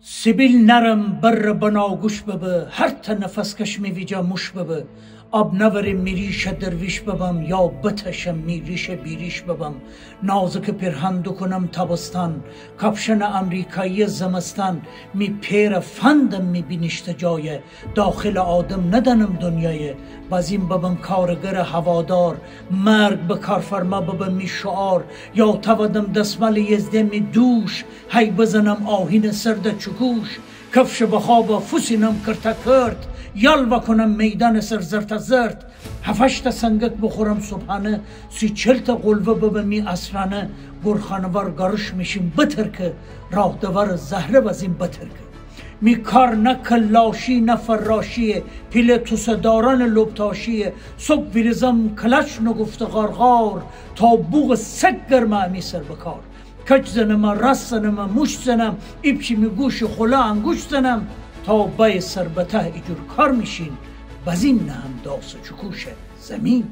سیبیل نرم بر بناگوش ببه، هر تا نفس کش میویجا موش ببه. آب نوریم میریش درویش ببم، یا بتشم میریش بیریش ببم. نازک پرهندو کنم تابستان، کپشن امریکایی زمستان. می پیر فندم میبینیشت جای، داخل آدم ندنم دنیای. بازیم ببم کارگر هوادار، مرگ به کارفرما ببم می شعار. یا تودم دستمال یزده می دوش، هی بزنم آهین سرد چکوش. کفش بخواب فوسینم کرتا کرد، یلوا کنم میدان سر زرت زرت. هفشت سنگک بخورم صبحانه، 30-40 قلوه ببمی اسرانه. گرخانوار گرش میشیم بترکه، راه دور زهره وزیم بترکه. می کار نه کلاشی نه فراشیه، پیل توسداران لبتاشیه. صبح ویرزم کلش نگفت غارغار، تا بوغ سگ گرمه می سر بکار. کج زنم راست زنم موش زنم، ایپشی می گوش خلا انگوش زنم. تا بای سر به ته ایجور کار میشین، بزین نه هم داس و چکوش زمین.